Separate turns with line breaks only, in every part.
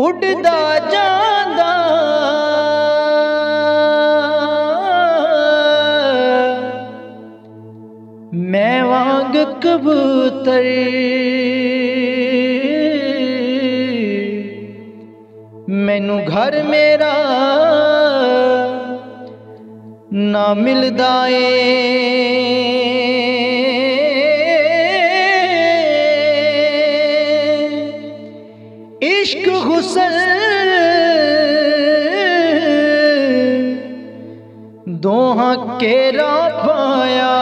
उड़दा जांदा मैं वांग कबूतर, मैनू घर मेरा ना मिलदा इश्क हुस्न दोहां केरा पाया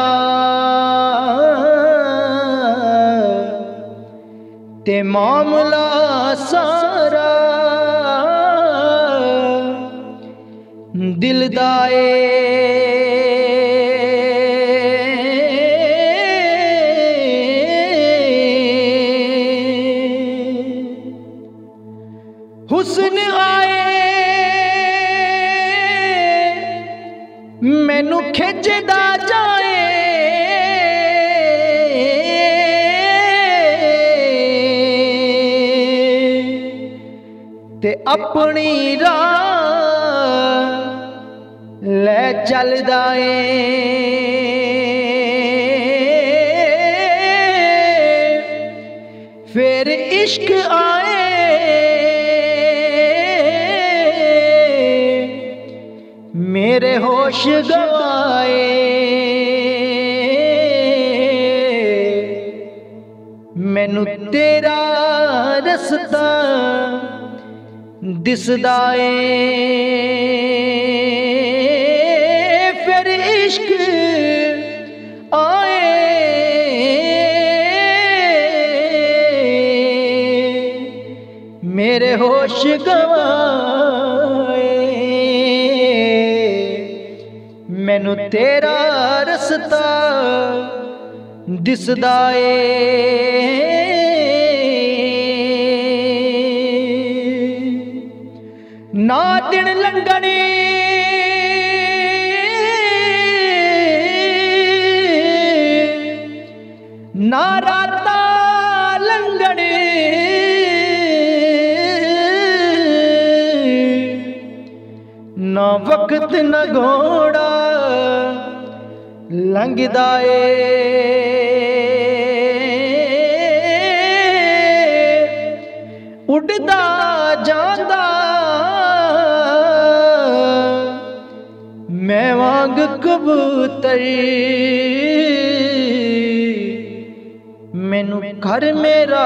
ते मामला सारा दिल दा हुस्न आए मैनू खिंचदा जाए ते अपनी राह ले चलदा फिर इश्क आए मेरे होश गवाए मैनू तेरा रस्ता दिसदा फिर इश्क आए मेरे होश गवाए मैनू तेरा रस्ता दिसदा ना दिन लंघने ना राता लंघने ना वक्त न घोड़ा लंघदा उड़दा जांदा मैं वांग कबूतर मैनू घर मेरा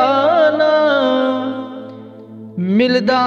ना मिलदा